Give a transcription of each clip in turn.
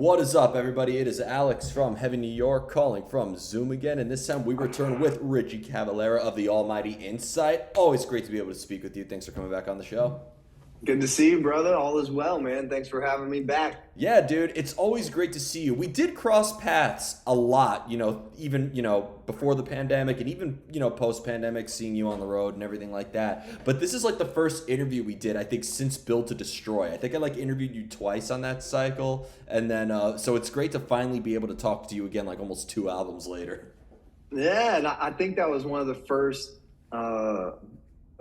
What is up, everybody? It is Alex from Heaven, New York, calling from Zoom again, and this time we return with Richie Cavalera of the Almighty Incite. Always great to be able to speak with you. Thanks for coming back on the show. Good to see you, brother. All is well, man. Thanks for having me back. Yeah, dude, it's always great to see you. We did cross paths a lot, even, before the pandemic and even, post-pandemic, seeing you on the road and everything like that. But this is like the first interview we did, I think, since Build to Destroy. I think I interviewed you twice on that cycle. And then, so it's great to finally be able to talk to you again, like almost 2 albums later. Yeah, and I think that was one of the first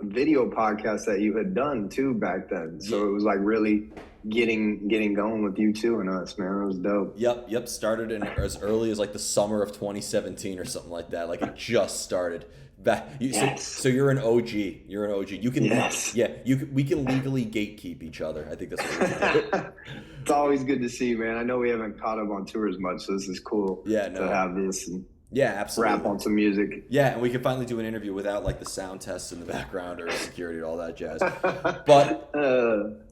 video podcasts that you had done too back then. So it was like really getting going with you two and us, man. It was dope. Yep. Started in as early as like the summer of 2017 or something like that. Like it just started. Yes. So you're an OG. You're an OG. You can Yes. we can legally gatekeep each other. I think that's what we can do. It's always good to see you, man. I know we haven't caught up on tour as much, so this is cool. Yeah, to have this and yeah, absolutely. rap on some music. Yeah, and we can finally do an interview without like the sound tests in the background or security and all that jazz. But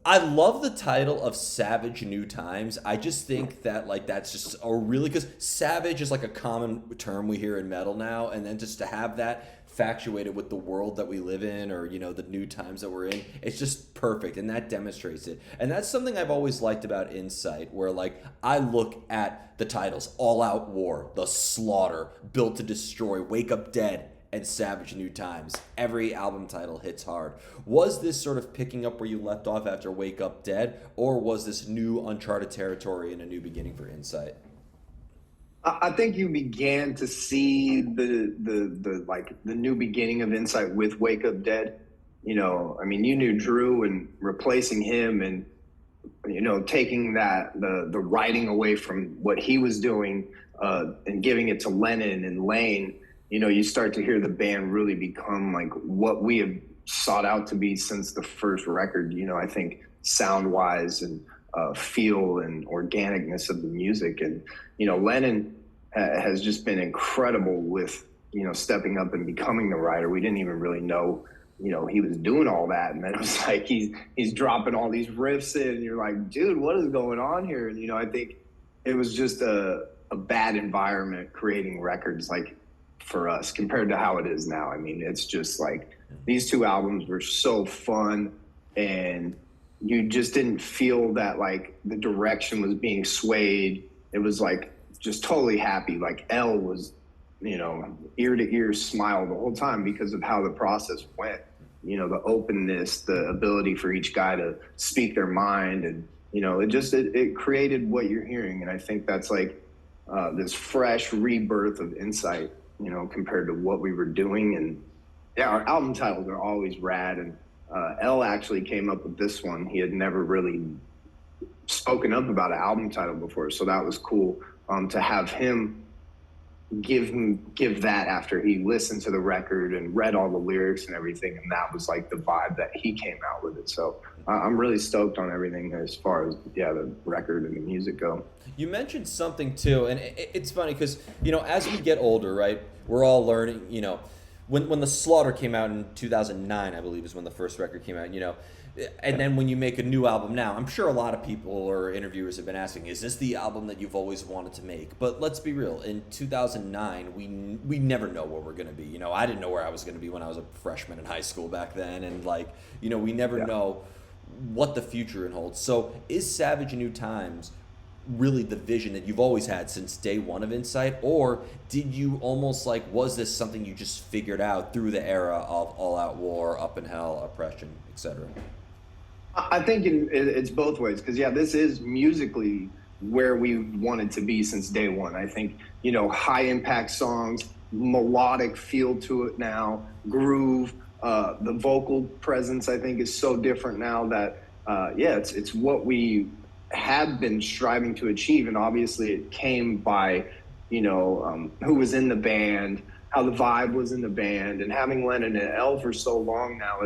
I love the title of Savage New Times. I just think that like that's just a really, because savage is like a common term we hear in metal now, and then just to have that factuated with the world that we live in, or the new times that we're in, it's just perfect, and that demonstrates it. And that's something I've always liked about Incite, where like I look at the titles: All Out War, The Slaughter, Built to Destroy, Wake Up Dead, and Savage New Times. Every album title hits hard. Was this sort of picking up where you left off after Wake Up Dead, or was this new uncharted territory and a new beginning for Incite? I think you began to see the new beginning of Incite with Wake Up Dead. You knew Drew, and replacing him and taking the writing away from what he was doing and giving it to Lennon and Lane. You start to hear the band really become like what we have sought out to be since the first record. I think sound wise and feel and organicness of the music. And Lennon has just been incredible with stepping up and becoming the writer. We didn't even really know he was doing all that, and then it was like he's dropping all these riffs in, and you're like, dude, what is going on here? And I think it was just a bad environment creating records like for us compared to how it is now. I mean, it's just like these 2 albums were so fun, and you just didn't feel that like the direction was being swayed. It was like just totally happy. Like L was, ear to ear smile the whole time because of how the process went. The openness, the ability for each guy to speak their mind, and it created what you're hearing. And I think that's like this fresh rebirth of Incite, compared to what we were doing. And yeah, our album titles are always rad. And L actually came up with this one. He had never really spoken up about an album title before, so that was cool to have him give that after he listened to the record and read all the lyrics and everything, and that was like the vibe that he came out with it. So I'm really stoked on everything as far as the record and the music go. You mentioned something too, and it's funny because as we get older, right, we're all learning. When The Slaughter came out in 2009, I believe is when the first record came out. And then when you make a new album now, I'm sure a lot of people or interviewers have been asking, is this the album that you've always wanted to make? But let's be real. In 2009, we never know where we're going to be. I didn't know where I was going to be when I was a freshman in high school back then. And we never know what the future holds. So is Savage New Times really the vision that you've always had since day one of Incite? Or did you almost was this something you just figured out through the era of All Out War, Up in Hell, Oppression, etc.? I think it's both ways, because this is musically where we wanted to be since day one. I think high impact songs, melodic feel to it now, groove, the vocal presence I think is so different now that it's what we have been striving to achieve. And obviously it came by who was in the band, how the vibe was in the band, and having Lennon and L for so long now,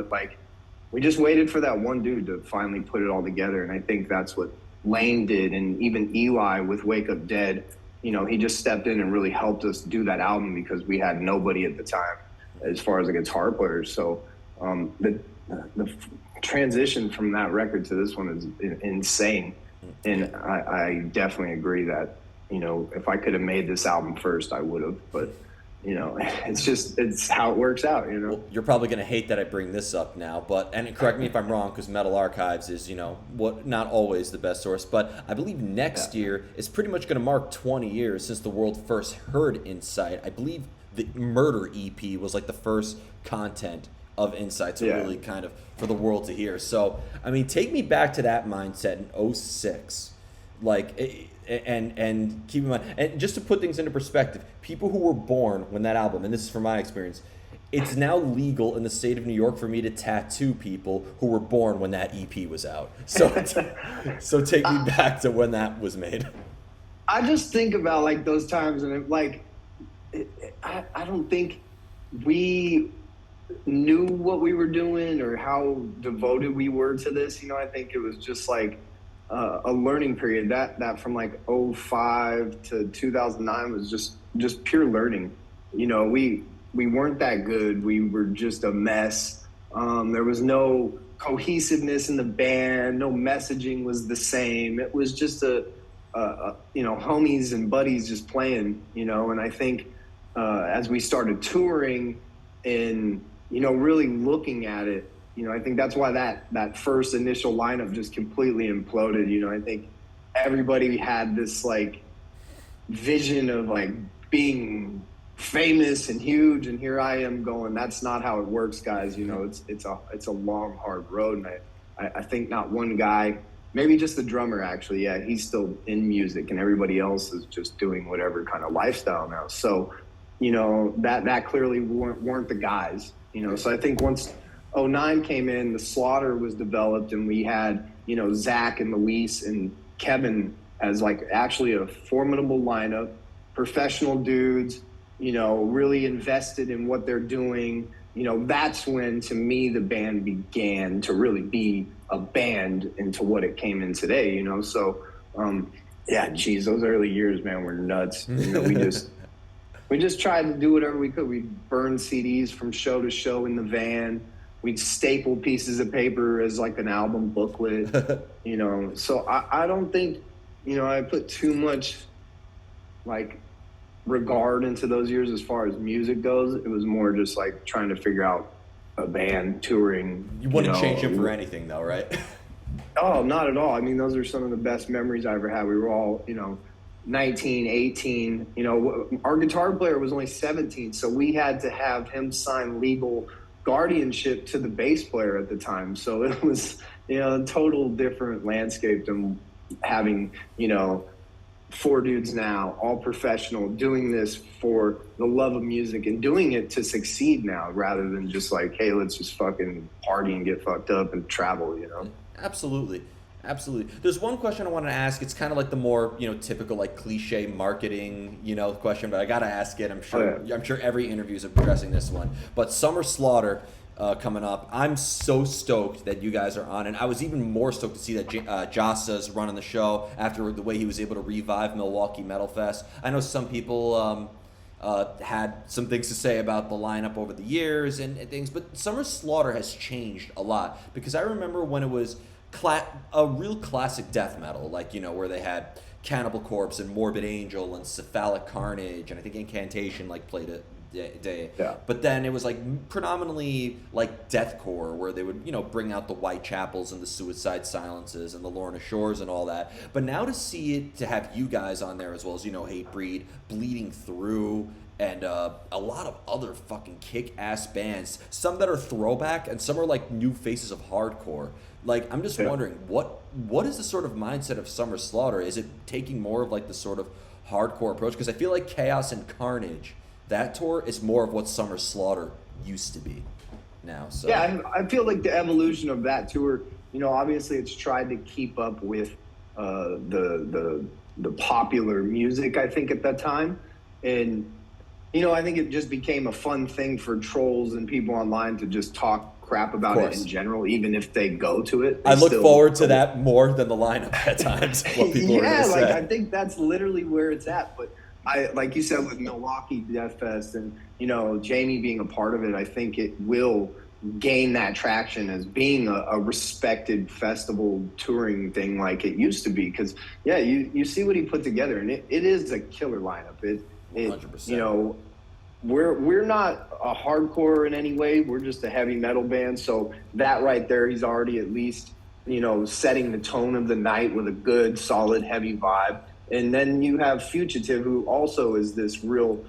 we just waited for that one dude to finally put it all together. And I think that's what Lane did. And even Eli with Wake Up Dead, he just stepped in and really helped us do that album because we had nobody at the time as far as a guitar player. So the transition from that record to this one is insane. And I definitely agree that, you know, if I could have made this album first, I would have. But, you know, it's how it works out, you know? Well, you're probably going to hate that I bring this up now, but and correct me if I'm wrong, because Metal Archives is, you know, what not always the best source, but I believe next year is pretty much going to mark 20 years since the world first heard Incite. I believe the Murder EP was like the first content of Incite to really kind of for the world to hear. So I mean, take me back to that mindset in '06, like. And keep in mind, and just to put things into perspective, people who were born when that album, and this is from my experience, it's now legal in the state of New York for me to tattoo people who were born when that EP was out. So, so take me back to when that was made. I just think about like those times, and I don't think we knew what we were doing or how devoted we were to this. You know, I think it was just like a learning period. That from like '05 to 2009 was just pure learning. You know, we weren't that good. We were just a mess. There was no cohesiveness in the band. No messaging was the same. It was just a you know, homies and buddies just playing, you know. And I think as we started touring and, you know, really looking at it, you know, I think that's why that first initial lineup just completely imploded. You know, I think everybody had this like vision of like being famous and huge, and here I am going, that's not how it works, guys. You know, it's a long, hard road. And I think not one guy, maybe just the drummer actually, yeah, he's still in music, and everybody else is just doing whatever kind of lifestyle now. So, you know, that clearly weren't the guys, you know. So I think once '09 came in, the Slaughter was developed, and we had, you know, Zach and Luis and Kevin as like actually a formidable lineup, professional dudes, you know, really invested in what they're doing. You know, that's when, to me, the band began to really be a band into what it came in today, you know. So, yeah, geez, those early years, man, were nuts. You know, we just tried to do whatever we could. We'd burn CDs from show to show in the van. We'd staple pieces of paper as like an album booklet, you know. So I don't think, you know, I put too much like regard into those years as far as music goes. It was more just like trying to figure out a band touring. You wouldn't change him for anything though, right? Oh, not at all. I mean, those are some of the best memories I ever had. We were all, you know, 19, 18, you know, our guitar player was only 17. So we had to have him sign legal guardianship to the bass player at the time. So it was, you know, a total different landscape than having, you know, 4 dudes now, all professional, doing this for the love of music and doing it to succeed now, rather than just like, hey, let's just fucking party and get fucked up and travel, you know? Absolutely. There's one question I want to ask. It's kind of like the more, you know, typical like cliche marketing, you know, question, but I got to ask it. I'm sure every interview is addressing this one. But Summer Slaughter coming up. I'm so stoked that you guys are on, and I was even more stoked to see that Jasa's running the show after the way he was able to revive Milwaukee Metal Fest. I know some people had some things to say about the lineup over the years and things, but Summer Slaughter has changed a lot, because I remember when it was a real classic death metal, like, you know, where they had Cannibal Corpse and Morbid Angel and Cephalic Carnage, and I think Incantation like played a day. Yeah. But then it was like predominantly like deathcore, where they would, you know, bring out the Whitechapels and the Suicide Silences and the Lorna Shores and all that. But now to see it, to have you guys on there, as well as, you know, Hatebreed, Bleeding Through, and a lot of other fucking kick-ass bands, some that are throwback and some are like new faces of hardcore. Like, I'm just wondering, what is the sort of mindset of Summer Slaughter? Is it taking more of like the sort of hardcore approach? Because I feel like Chaos and Carnage, that tour, is more of what Summer Slaughter used to be now. So yeah, I feel like the evolution of that tour, you know, obviously it's tried to keep up with the popular music, I think, at that time. And, you know, I think it just became a fun thing for trolls and people online to just talk crap about it in general, even if they go to it. I look forward to that more than the lineup at times. What people are gonna say. I think that's literally where it's at. But I, like you said, with Milwaukee Death Fest and, you know, Jamie being a part of it, I think it will, gain that traction as being a respected festival touring thing like it used to be. Because yeah, you see what he put together, and it is a killer lineup. It you 100%. know, we're not a hardcore in any way. We're just a heavy metal band. So that right there, he's already at least, setting the tone of the night with a good, solid, heavy vibe. And then you have Fugitive, who also is this real,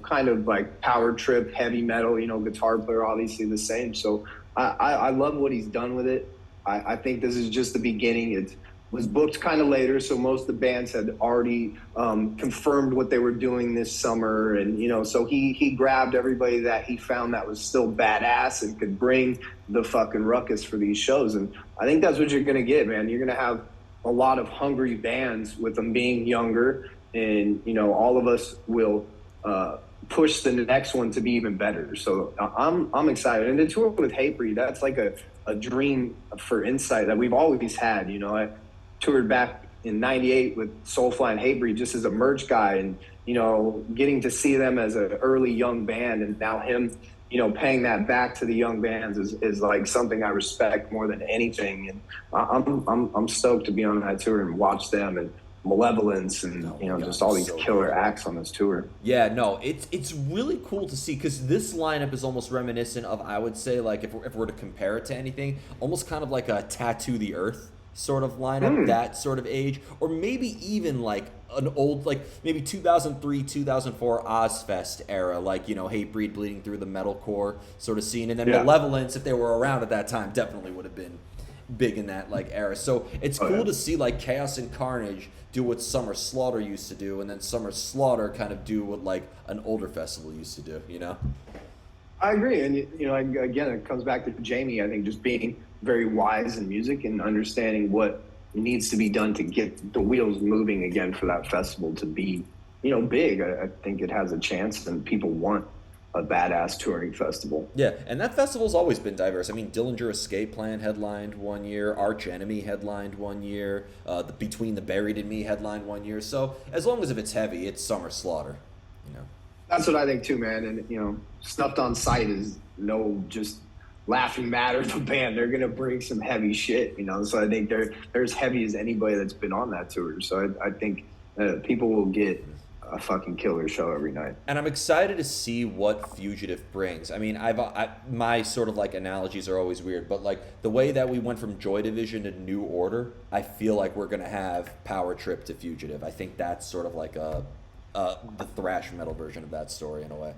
kind of like power trip, heavy metal, guitar player, obviously the same. So I love what he's done with it. I think this is just the beginning. It was booked kind of later, so most of the bands had already confirmed what they were doing this summer, and so he grabbed everybody that he found that was still badass and could bring the fucking ruckus for these shows. And I think that's what you're gonna get, man. You're gonna have a lot of hungry bands with them being younger, and all of us will push the next one to be even better. So I'm excited. And the tour with Hatebreed, that's like a dream for Incite that we've always had. I toured back in '98 with Soulfly and Hatebreed just as a merch guy, and getting to see them as an early young band, and now him paying that back to the young bands is like something I respect more than anything. And I'm stoked to be on that tour and watch them and Malevolence and just all these killer acts on this tour. Yeah, no, it's really cool to see, because this lineup is almost reminiscent of, I would say, like if we're to compare it to anything, almost kind of like a Tattoo the Earth sort of lineup, that sort of age, or maybe even like an old, like maybe 2003, 2004 Ozfest era, like Hatebreed bleeding through the metalcore sort of scene, and then Malevolence, if they were around at that time, definitely would have been big in that like era. So it's cool to see like Chaos and Carnage do what Summer Slaughter used to do, and then Summer Slaughter kind of do what like an older festival used to do. I agree, and again, it comes back to Jamie. I think just being very wise in music and understanding what needs to be done to get the wheels moving again for that festival to be, big. I think it has a chance, and people want a badass touring festival. Yeah, and that festival's always been diverse. I mean, Dillinger Escape Plan headlined one year, Arch Enemy headlined one year, Between the Buried and Me headlined one year. So as long as if it's heavy, it's Summer Slaughter. That's what I think too, man. And Snuffed on Sight is no just laughing matter of a band. They're gonna bring some heavy shit, So I think they're as heavy as anybody that's been on that tour. So I think people will get a fucking killer show every night. And I'm excited to see what Fugitive brings. I mean, my sort of like analogies are always weird, but like the way that we went from Joy Division to New Order, I feel like we're gonna have Power Trip to Fugitive. I think that's sort of like the thrash metal version of that story in a way.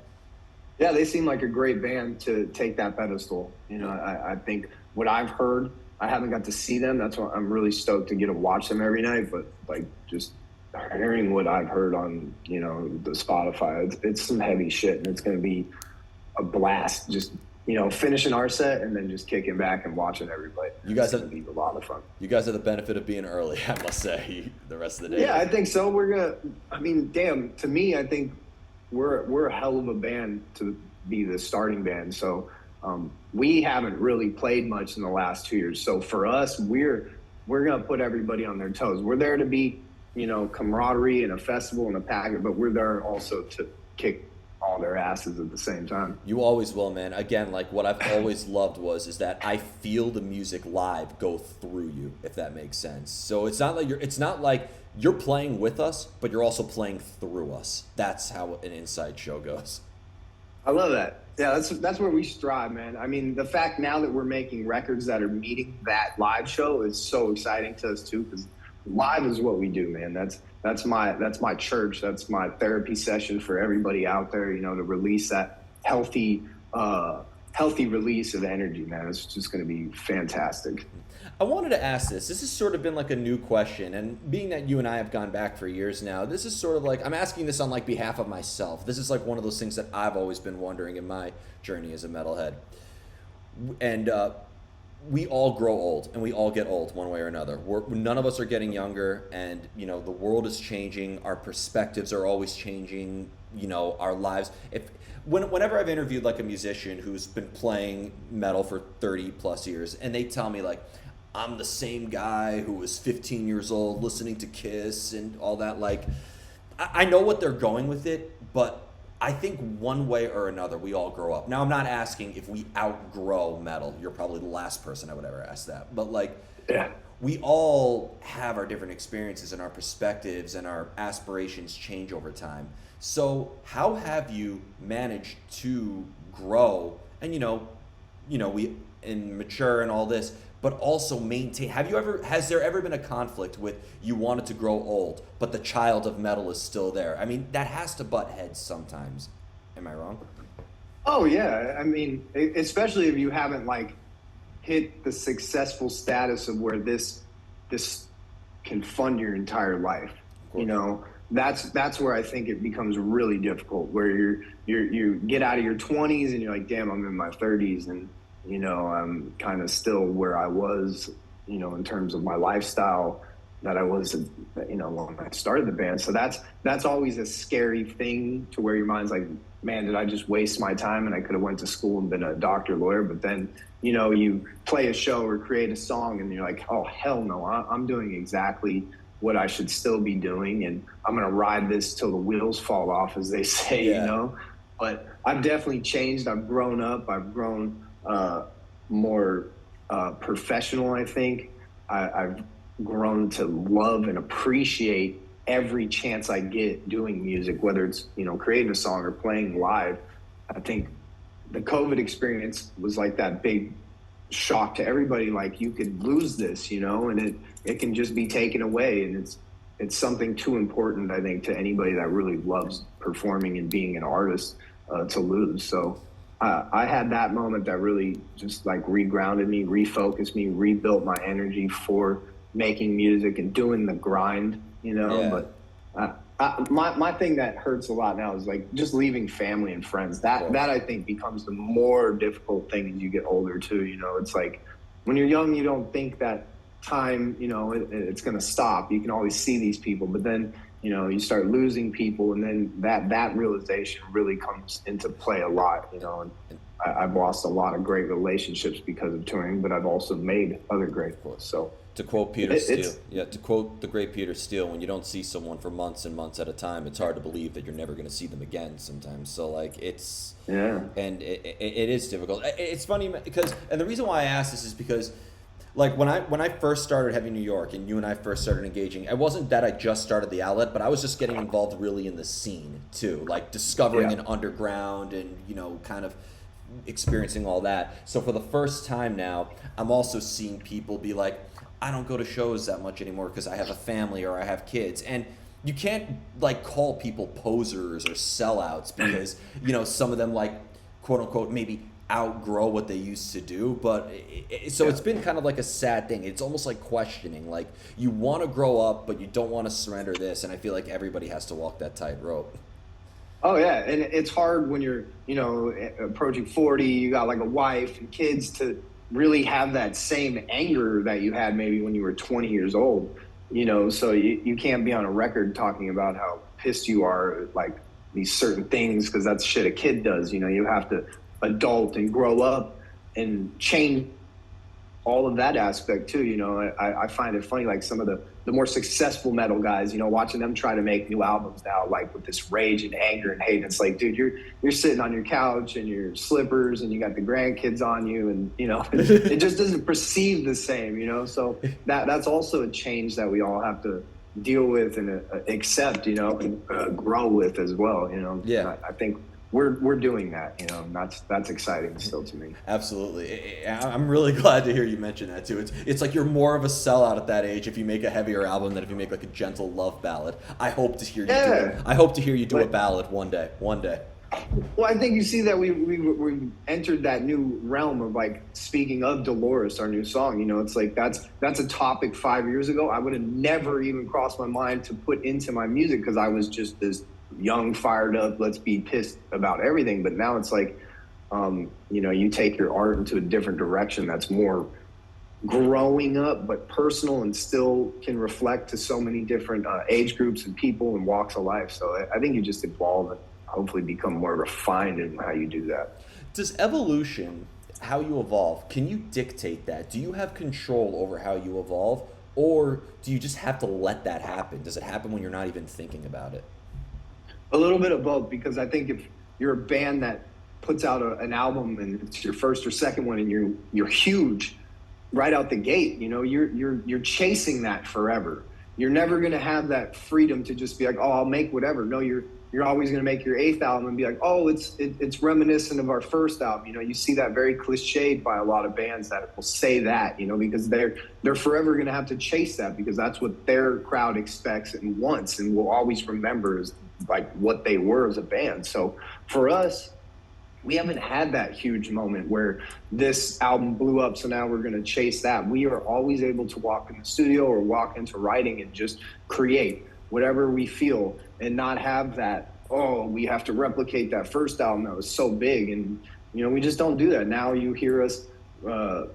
Yeah, they seem like a great band to take that pedestal. I think what I've heard, I haven't got to see them. That's why I'm really stoked to get to watch them every night. But like just hearing what I've heard on the Spotify, it's some heavy shit, and it's going to be a blast. Just finishing our set and then just kicking back and watching everybody. You guys have be a lot of fun. You guys have the benefit of being early, I must say. The rest of the day. Yeah, I think so. We're gonna. I mean, damn. To me, I think we're a hell of a band to be the starting band. So we haven't really played much in the last 2 years. So for us, we're gonna put everybody on their toes. We're there to be camaraderie and a festival and a packet, but we're there also to kick all their asses at the same time. You always will, man. Again, like what I've always loved is that I feel the music live go through you, if that makes sense. So it's not like you're playing with us, but you're also playing through us. That's how an Incite show goes. I love that. Yeah, that's where we strive, man. I mean, the fact now that we're making records that are meeting that live show is so exciting to us too, because live is what we do, man. That's my church. That's my therapy session for everybody out there, to release that healthy release of energy, man. It's just going to be fantastic. I wanted to ask this. This has sort of been like a new question, and being that you and I have gone back for years now, this is sort of like, I'm asking this on like behalf of myself. This is like one of those things that I've always been wondering in my journey as a metalhead. And we all grow old, and we all get old one way or another. None of us are getting younger, and the world is changing. Our perspectives are always changing. Our lives. Whenever I've interviewed like a musician who's been playing metal for 30 plus years, and they tell me like, I'm the same guy who was 15 years old listening to Kiss and all that. Like, I know what they're going with it, but I think one way or another, we all grow up. Now, I'm not asking if we outgrow metal. You're probably the last person I would ever ask that. But like, Yeah. we all have our different experiences and our perspectives and our aspirations change over time. So, how have you managed to grow and we and mature and all this, but also maintain? Has there ever been a conflict with you wanted to grow old, but the child of metal is still there? I mean, that has to butt heads sometimes. Am I wrong? Oh yeah. I mean, especially if you haven't like hit the successful status of where this can fund your entire life. You know, that's where I think it becomes really difficult. Where you get out of your 20s and you're like, damn, I'm in my 30s, and I'm kind of still where I was, in terms of my lifestyle that I was, when I started the band. So that's always a scary thing, to where your mind's like, man, did I just waste my time and I could have went to school and been a doctor, lawyer? But then, you play a show or create a song and you're like, oh, hell no, I'm doing exactly what I should still be doing. And I'm going to ride this till the wheels fall off, as they say, Yeah. But I've definitely changed. I've grown up. I've grown more professional, I think. I've grown to love and appreciate every chance I get doing music, whether it's, creating a song or playing live. I think the COVID experience was like that big shock to everybody. Like, you could lose this, and it can just be taken away. And it's something too important, I think, to anybody that really loves performing and being an artist to lose. So I had that moment that really just like regrounded me, refocused me, rebuilt my energy for making music and doing the grind, Yeah. But my thing that hurts a lot now is like just leaving family and friends. That I think becomes the more difficult thing as you get older too. It's like when you're young, you don't think that time, it's going to stop. You can always see these people, but then, you start losing people, and then that realization really comes into play a lot, and I've lost a lot of great relationships because of touring, but I've also made other great ones. So To quote Peter Steele, to quote the great Peter Steele, when you don't see someone for months and months at a time, it's hard to believe that you're never going to see them again sometimes. So, like, and it is difficult. It's funny because, and the reason why I ask this is because, like, when I first started Heavy New York and you and I first started engaging, it wasn't that I just started the outlet, but I was just getting involved really in the scene too, like discovering an underground and, kind of experiencing all that. So for the first time now, I'm also seeing people be like, I don't go to shows that much anymore because I have a family or I have kids. And you can't like call people posers or sellouts because, some of them like quote unquote maybe outgrow what they used to do. But it's been kind of like a sad thing. It's almost like questioning, like you want to grow up, but you don't want to surrender this. And I feel like everybody has to walk that tightrope. Oh yeah, and it's hard when you're, approaching 40, you got like a wife and kids, to really have that same anger that you had maybe when you were 20 years old, so you can't be on a record talking about how pissed you are at, like, these certain things, because that's shit a kid does. You have to adult and grow up and change all of that aspect too. I find it funny, like some of the more successful metal guys, watching them try to make new albums now, like with this rage and anger and hate. It's like, dude, you're sitting on your couch and your slippers and you got the grandkids on you, and it just doesn't perceive the same. So that's also a change that we all have to deal with and accept, and grow with as well. Yeah. I think we're doing that, and that's exciting still to me. Absolutely. I'm really glad to hear you mention that too. It's like you're more of a sellout at that age if you make a heavier album than if you make like a gentle love ballad. I hope to hear you do it. I hope to hear you do a ballad one day. One day. Well, I think you see that we entered that new realm of, like, speaking of Dolores, our new song. It's like that's a topic 5 years ago I would have never even crossed my mind to put into my music, because I was just this young, fired up, let's be pissed about everything. But now it's like, you take your art into a different direction that's more growing up, but personal, and still can reflect to so many different age groups and people and walks of life. So I think you just evolve and hopefully become more refined in how you do that. Does evolution, how you evolve, can you dictate that? Do you have control over how you evolve, or do you just have to let that happen? Does it happen when you're not even thinking about it? A little bit of both, because I think you're a band that puts out an album and it's your first or second one and you're huge right out the gate. You know, you're chasing that forever. You're never going to have that freedom to just be like, oh, I'll make whatever. No, you're always going to make your 8th album and be like, oh, it's reminiscent of our first album. You know, you see that very cliched by a lot of bands that will say that, you know, because they're forever going to have to chase that, because that's what their crowd expects and wants and will always remember is like what they were as a band. So for us, we haven't had that huge moment where this album blew up, so now we're going to chase that. We are always able to walk in the studio or walk into writing and just create whatever we feel and not have that, oh, we have to replicate that first album that was so big. And, you know, we just don't do that. Now you hear us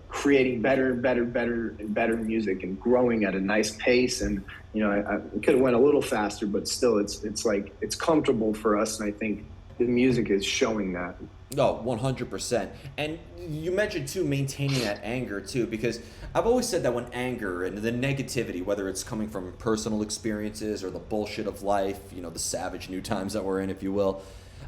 creating better and better music and growing at a nice pace. And, you know, I could have went a little faster, but still it's like, it's comfortable for us. And I think the music is showing that. No, 100%. And you mentioned, too, maintaining that anger, too, because I've always said that when anger and the negativity, whether it's coming from personal experiences or the bullshit of life, you know, the savage new times that we're in, if you will,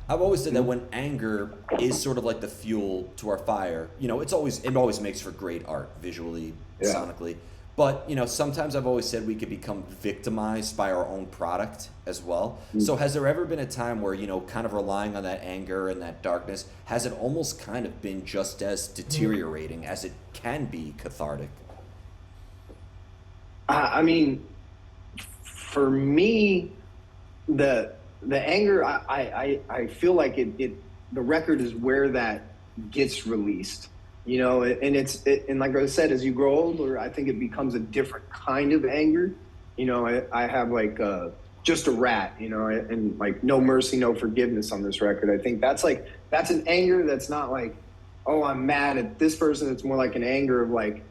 I've always said that when anger is sort of like the fuel to our fire, you know, it always makes for great art, visually, sonically. But, you know, sometimes I've always said we could become victimized by our own product as well. So has there ever been a time where, you know, kind of relying on that anger and that darkness, has it almost kind of been just as deteriorating as it can be cathartic? I mean, for me, the anger, I feel like the record is where that gets released. You know, and and like I said, as you grow older, I think it becomes a different kind of anger. You know, I have like Just a Rat, you know, and like No Mercy, No Forgiveness on this record. I think that's an anger that's not like, oh, I'm mad at this person. It's more like an anger of like,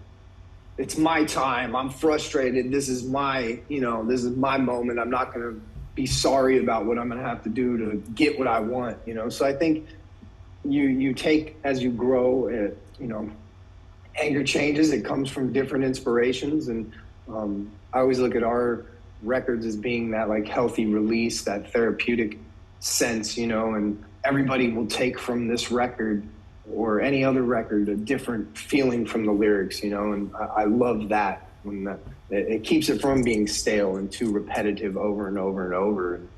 it's my time. I'm frustrated. This is my moment. I'm not going to be sorry about what I'm going to have to do to get what I want, you know. So I think you take, as you grow, you know, anger changes. It comes from different inspirations. And I always look at our records as being that like healthy release, that therapeutic sense, you know, and everybody will take from this record or any other record a different feeling from the lyrics, you know. And I love that when it keeps it from being stale and too repetitive over and over and over. And,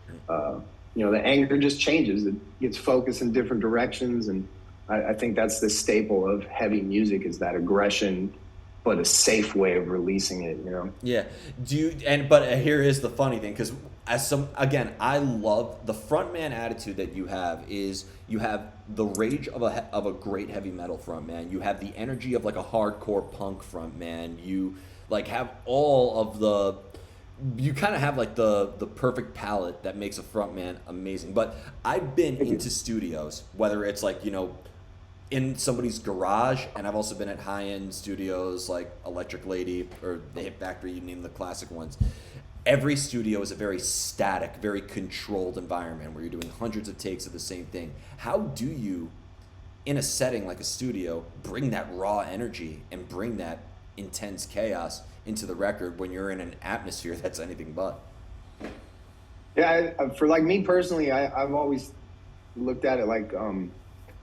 you know, the anger just changes. It gets focused in different directions. And I think that's the staple of heavy music, is that aggression, but a safe way of releasing it, you know? Yeah. But here is the funny thing, because I love the frontman attitude that you have. Is you have the rage of a great heavy metal frontman. You have the energy of like a hardcore punk frontman. You like have all of you kind of have like the perfect palette that makes a frontman amazing. But I've been into studios, whether it's like, you know, in somebody's garage, and I've also been at high-end studios like Electric Lady or the Hit Factory, you name the classic ones. Every studio is a very static, very controlled environment where you're doing hundreds of takes of the same thing. How do you, in a setting like a studio, bring that raw energy and bring that intense chaos into the record when you're in an atmosphere that's anything but? Yeah, for like me personally, I've always looked at it like,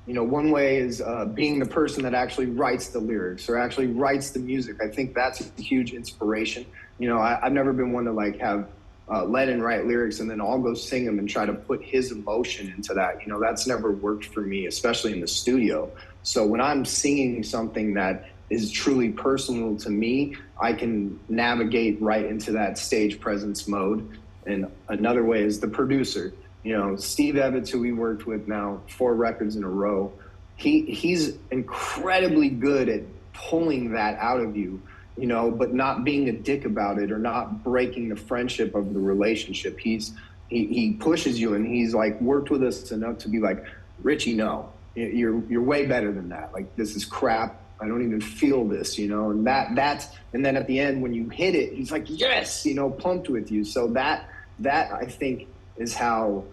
you know, one way is being the person that actually writes the lyrics or actually writes the music. I think that's a huge inspiration. You know, I've never been one to like have Lennon write lyrics and then I'll go sing them and try to put his emotion into that. You know, that's never worked for me, especially in the studio. So when I'm singing something that is truly personal to me, I can navigate right into that stage presence mode. And another way is the producer. You know, Steve Evans, who we worked with now 4 records in a row, he's incredibly good at pulling that out of you, you know, but not being a dick about it or not breaking the friendship of the relationship. He pushes you, and he's like worked with us enough to be like, Richie, no, you're way better than that. Like, this is crap. I don't even feel this, you know. And and then at the end when you hit it, he's like, yes, you know, pumped with you. So that I think is how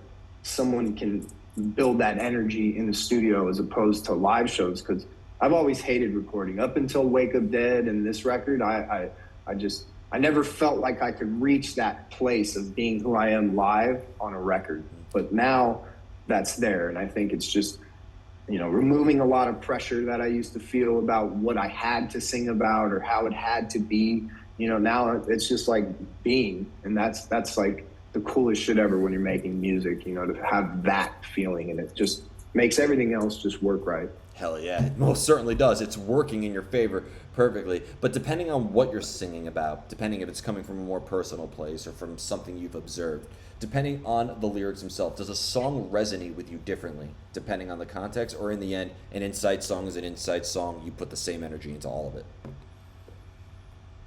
someone can build that energy in the studio as opposed to live shows. Because I've always hated recording up until Wake Up Dead and this record. I never felt like I could reach that place of being who I am live on a record. But now that's there. And I think it's just, removing a lot of pressure that I used to feel about what I had to sing about or how it had to be. Now it's just like being, and that's like the coolest shit ever when you're making music, to have that feeling, and it just makes everything else just work right. Hell yeah, it most certainly does. It's working in your favor perfectly. But depending on what you're singing about, depending if it's coming from a more personal place or from something you've observed, depending on the lyrics themselves, does a song resonate with you differently depending on the context? Or in the end, an Incite song is an Incite song, you put the same energy into all of it?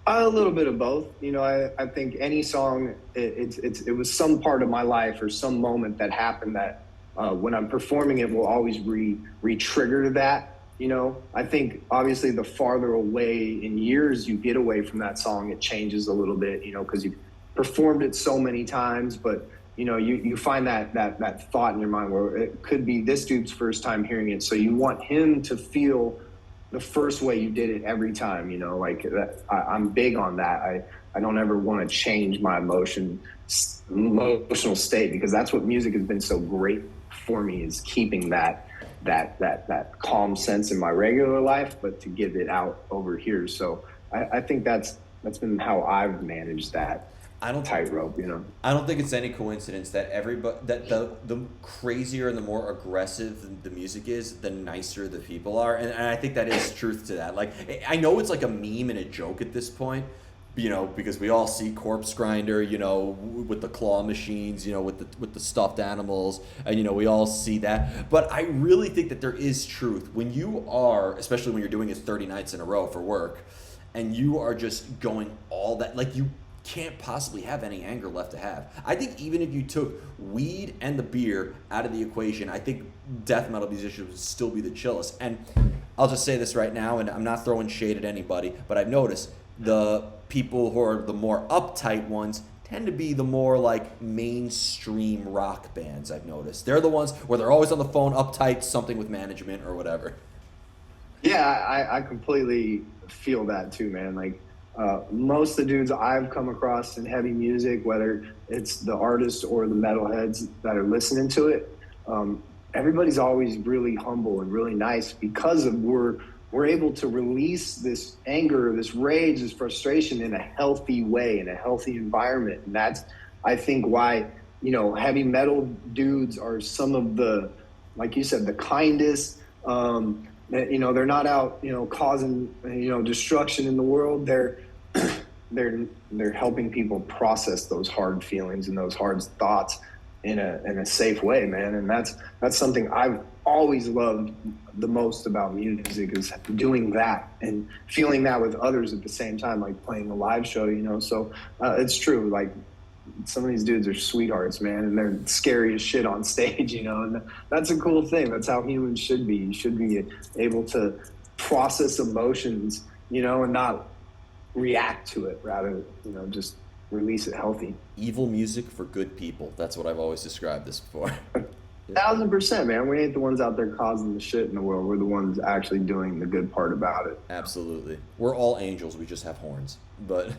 A little bit of both. I think any song, it was some part of my life or some moment that happened that when I'm performing it will always re-trigger that. I think obviously the farther away in years you get away from that song, it changes a little bit, because you've performed it so many times, but you find that thought in your mind where it could be this dude's first time hearing it. So you want him to feel the first way you did it every time, like that. I'm big on that. I don't ever want to change my emotional state, because that's what music has been so great for me, is keeping that calm sense in my regular life, but to give it out over here. So I think that's been how I've managed that. I don't tightrope, I don't think it's any coincidence that the crazier and the more aggressive the music is, the nicer the people are, and I think that is truth to that. Like, I know it's like a meme and a joke at this point, because we all see Corpse Grinder, with the claw machines, with the stuffed animals, and we all see that. But I really think that there is truth when you are, especially when you're doing it 30 nights in a row for work, and you are just going all that, like, you can't possibly have any anger left to have. I think even if you took weed and the beer out of the equation, I think death metal musicians would still be the chillest. And I'll just say this right now, and I'm not throwing shade at anybody, but I've noticed the people who are the more uptight ones tend to be the more like mainstream rock bands. I've noticed they're the ones where they're always on the phone, uptight, something with management or whatever. Yeah, I completely feel that too, man. Like, most of the dudes I've come across in heavy music, whether it's the artists or the metalheads that are listening to it, everybody's always really humble and really nice, because of we're able to release this anger, this rage, this frustration in a healthy way, in a healthy environment. And that's, I think, why, heavy metal dudes are some of the, like you said, the kindest. They're not out, causing, destruction in the world. They're helping people process those hard feelings and those hard thoughts in a safe way, man. And that's something I've always loved the most about music, is doing that and feeling that with others at the same time, like playing a live show, So it's true. Like, some of these dudes are sweethearts, man, and they're scary as shit on stage, and that's a cool thing. That's how humans should be. You should be able to process emotions, and not react to it, rather, just release it healthy. Evil music for good people. That's what I've always described this for. 1,000%, man. We ain't the ones out there causing the shit in the world. We're the ones actually doing the good part about it. Absolutely. We're all angels. We just have horns. But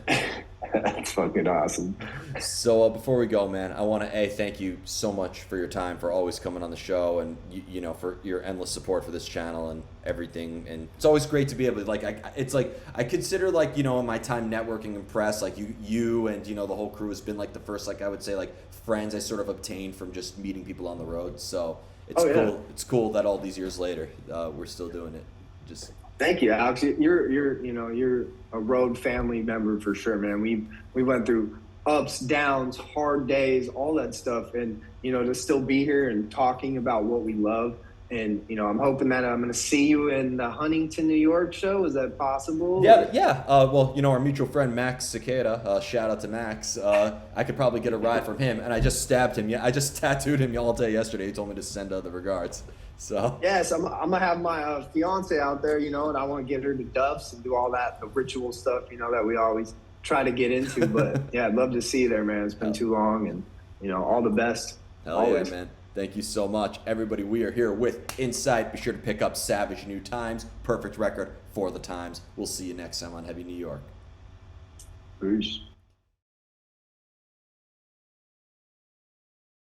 that's fucking awesome. So before we go, man, I want to thank you so much for your time, for always coming on the show, and for your endless support for this channel and everything. And it's always great to be able to I consider, in my time networking and press, like you and the whole crew has been like the first, I would say, friends I sort of obtained from just meeting people on the road. So it's cool. Yeah. It's cool that all these years later, we're still doing it. Just thank you, Alex. You're a road family member for sure, man. We went through ups, downs, hard days, all that stuff, and to still be here and talking about what we love. And I'm hoping that I'm going to see you in the Huntington, New York show. Is that possible? Yeah. Well, our mutual friend Max Cicada. Shout out to Max. I could probably get a ride from him, and I just stabbed him. Yeah, I just tattooed him all day yesterday. He told me to send the regards. So yes, I'm gonna have my fiance out there, and I want to get her to Duff's and do all the ritual stuff, that we always try to get into. But yeah, I'd love to see you there, man. It's been too long, and all the best. Hell always. Yeah, man. Thank you so much. Everybody, we are here with Incite. Be sure to pick up Savage New Times. Perfect record for the times. We'll see you next time on Heavy New York. Peace.